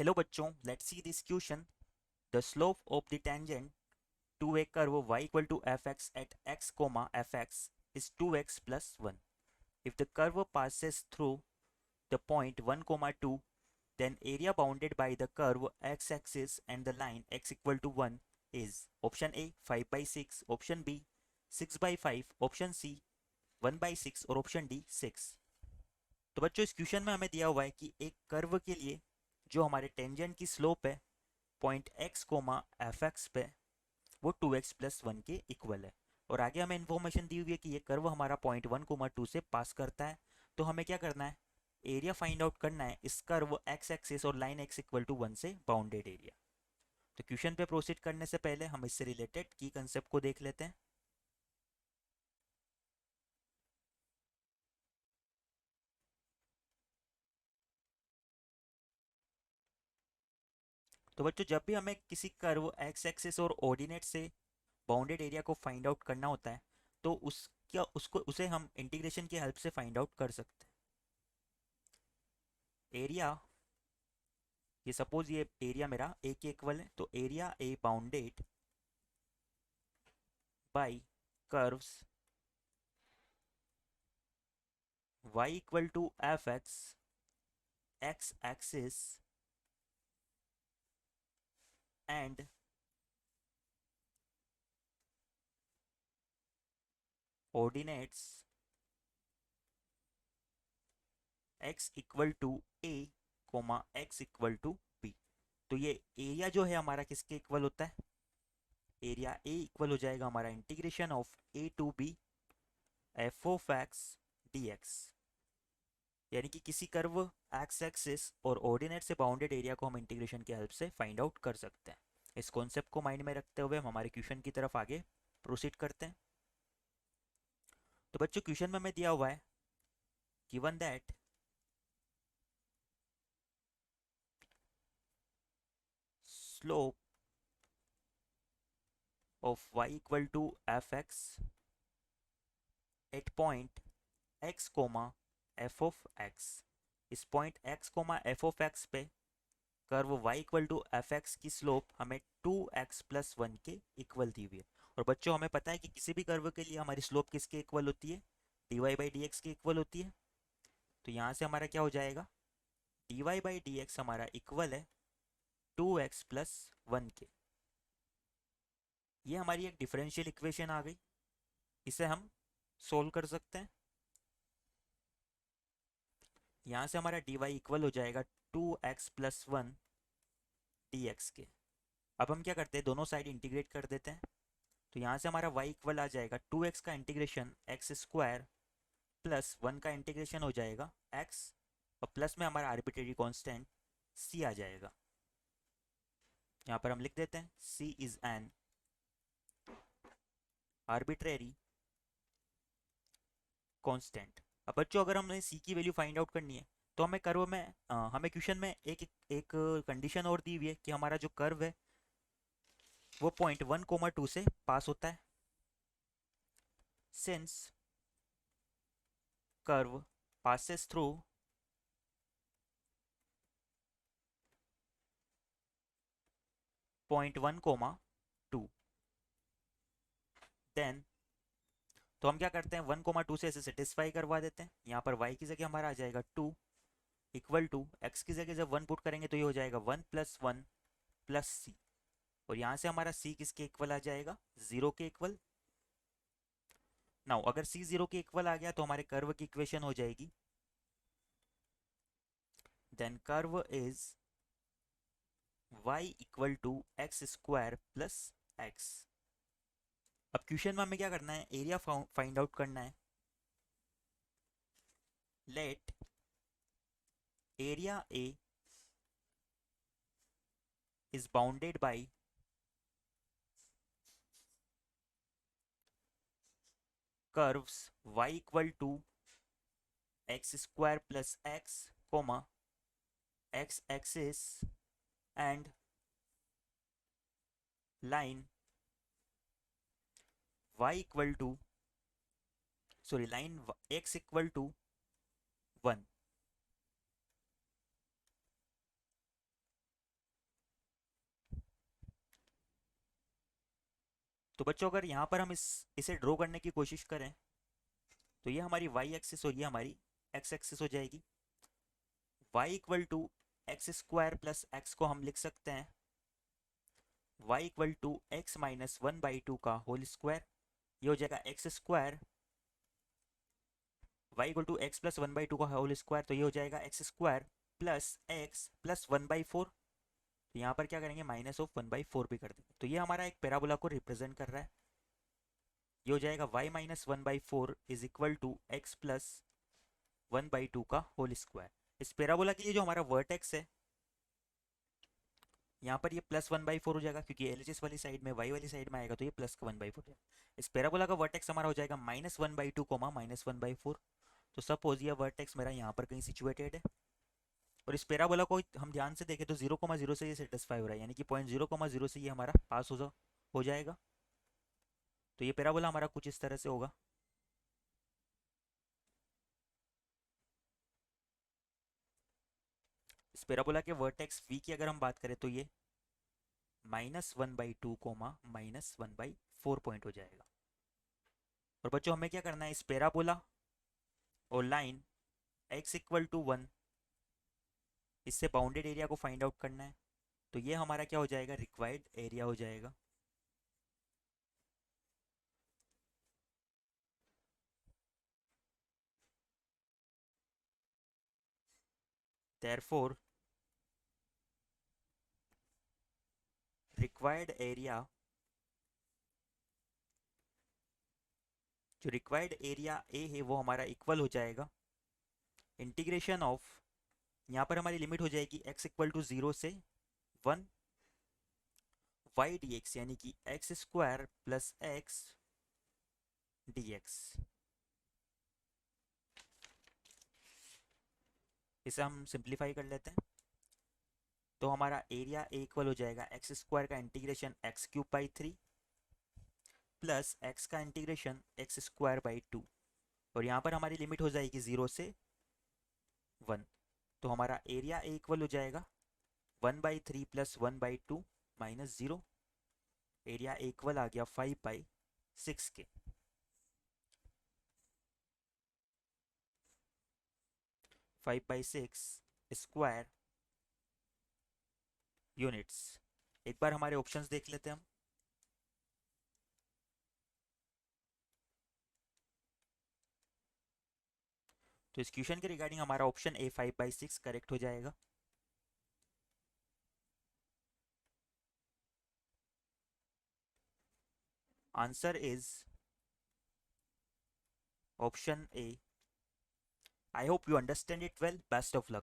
Hello बच्चों, let's see this question. The slope of the tangent to a curve y equal to fx at x comma fx is 2x plus 1. If the curve passes through the point 1 comma 2, then area bounded by the curve x-axis and the line x equal to 1 is option A 5 by 6, option B 6 by 5, option C 1 by 6 और option D 6. तो बच्चों इस question में हमें दिया हुआ है कि एक कर्व के लिए जो हमारे टेंजेंट की स्लोप है point x comma F x पे वो 2x प्लस 1 के इक्वल है। और आगे हमें इन्फॉर्मेशन दी हुई है कि ये कर्व हमारा पॉइंट 1 कोमा 2 से पास करता है। तो हमें क्या करना है, एरिया फाइंड आउट करना है इस कर्व x एक्सिस और लाइन x इक्वल टू 1 से बाउंडेड एरिया। तो क्वेश्चन पे प्रोसीड करने से पहले हम इससे रिलेटेड की कंसेप्ट को देख लेते हैं। तो बच्चों जब भी हमें किसी कर्व x एक्सिस और ऑर्डिनेट से बाउंडेड एरिया को फाइंड आउट करना होता है तो उसे हम इंटीग्रेशन की हेल्प से फाइंड आउट कर सकते हैं। एरिया, ये सपोज ये एरिया मेरा ए के इक्वल है, तो area a bounded by curves y equal to f x x axis and ordinates x equal to a comma x equal to b। तो ये एरिया जो है हमारा किसके इक्वल होता है, एरिया ए इक्वल हो जाएगा हमारा integration of a to b f of x d x. यानी कि किसी कर्व एक्स एक्सिस और ऑर्डिनेट से बाउंडेड एरिया को हम इंटीग्रेशन की हेल्प से फाइंड आउट कर सकते हैं। इस कॉन्सेप्ट को माइंड में रखते हुए हम हमारे क्वेश्चन की तरफ आगे प्रोसीड करते हैं। तो बच्चों क्वेश्चन में हमें दिया हुआ है given that slope of y equal to f x at point x comma f of x. इस point x comma f of x पे curve y equal to f x की स्लोप हमें 2x प्लस 1 के equal दी हुई है। और बच्चों हमें पता है कि किसी भी कर्व के लिए हमारी स्लोप किसके इक्वल होती है, dy बाई डी एक्स के इक्वल होती है। तो यहाँ से हमारा क्या हो जाएगा, dy बाई डी एक्स हमारा इक्वल है 2x प्लस 1 के। ये हमारी एक डिफरेंशियल इक्वेशन आ गई, इसे हम सोल्व कर सकते हैं। यहाँ से हमारा dy इक्वल हो जाएगा 2x प्लस 1 dx के। अब हम क्या करते हैं, दोनों साइड इंटीग्रेट कर देते हैं। तो यहाँ से हमारा y इक्वल आ जाएगा 2x का इंटीग्रेशन एक्स स्क्वायर प्लस 1 का इंटीग्रेशन हो जाएगा x, और प्लस में हमारा आर्बिट्रेरी कांस्टेंट c आ जाएगा। यहाँ पर हम लिख देते हैं c is an arbitrary constant. अब बच्चों अगर हमें c की वैल्यू फाइंड आउट करनी है तो हमें कर्व में हमें क्वेश्चन में एक कंडीशन और दी हुई है कि हमारा जो कर्व है वो पॉइंट 1 कोमा 2 से पास होता है। Since curve passes through point 1 comma 2, then तो हम क्या करते हैं 1 कोमा 2 से इसे सेटिस्फाई करवा देते हैं। यहाँ पर y की जगह हमारा आ जाएगा 2 इक्वल टू x की जगह जब 1 पुट करेंगे तो ये हो जाएगा 1 प्लस 1 प्लस c। और यहाँ से हमारा c किसके इक्वल आ जाएगा, 0 के इक्वल। नाउ अगर c 0 के इक्वल आ गया तो हमारे कर्व की इक्वेशन हो जाएगी then curve is y equal to x square plus x. अब क्वेश्चन में हमें क्या करना है, एरिया फाइंड आउट करना है। Let area a is bounded by curves y equal to x square plus x comma x axis and line y equal to line x equal to 1। तो बच्चों अगर यहाँ पर हम इसे ड्रॉ करने की कोशिश करें तो ये हमारी वाई एक्सिस और ये हमारी एक्स एक्सिस हो जाएगी। Y equal to x square plus x को हम लिख सकते हैं y equal to x minus 1/2 का होल स्क्वायर। ये हो जाएगा x square y equal to x plus 1/2 का होल स्क्वायर, तो ये हो जाएगा x square plus x plus 1/4। तो यहाँ पर क्या करेंगे माइनस ऑफ 1/4 भी कर देंगे। तो ये हमारा एक पैराबोला को रिप्रेजेंट कर रहा है। ये हो जाएगा y minus 1/4 is equal to x plus 1/2 का होल स्क्वायर। इस पैराबोला के लिए जो हमारा वर्टेक्स है यहाँ पर ये प्लस 1/4 हो जाएगा क्योंकि एलएचएस वाली साइड में वाई वाली साइड में आएगा तो ये प्लस 1/4 है। इस पैराबोला का वर्टेक्स हमारा हो जाएगा -1/2 कोमा -1/4। तो सपोज ये वर्टेक्स मेरा यहाँ पर कहीं सिचुएटेड है और इस पैराबोला को हम ध्यान से देखें तो 0,0 से ये सेटिस्फाई हो रहा है, यानी कि पॉइंट 0,0 से ये हमारा पास हो जाएगा। तो ये पैराबोला हमारा कुछ इस तरह से होगा। इस पैराबोला के वर्टेक्स v की अगर हम बात करें तो ये -1/2 कोमा -1/4 पॉइंट हो जाएगा। और बच्चों हमें क्या करना है, इस पैराबोला और लाइन x इक्वल टू 1 इससे बाउंडेड एरिया को फाइंड आउट करना है। तो ये हमारा क्या हो जाएगा, रिक्वायर्ड एरिया हो जाएगा। therefore रिक्वायर्ड एरिया, जो रिक्वायर्ड एरिया ए है वो हमारा इक्वल हो जाएगा इंटीग्रेशन ऑफ, यहाँ पर हमारी लिमिट हो जाएगी x इक्वल टू 0 से 1 y dx, यानी कि x square plus x dx। इसे हम सिंप्लीफाई कर लेते हैं। तो हमारा एरिया ए इक्वल हो जाएगा एक्स स्क्वायर का इंटीग्रेशन x³ प्लस एक्स का इंटीग्रेशन x² और यहाँ पर हमारी लिमिट हो जाएगी 0 से 1। तो हमारा एरिया ए इक्वल हो जाएगा 1/3 plus 1/2 minus 0। Area A equal आ गया 5/6 के। 5/6 स्क्वायर यूनिट्स। एक बार हमारे ऑप्शंस देख लेते हैं हम। तो इस क्वेश्चन के रिगार्डिंग हमारा ऑप्शन ए 5/6 करेक्ट हो जाएगा। Answer is option A. I hope you understand it well. Best of luck.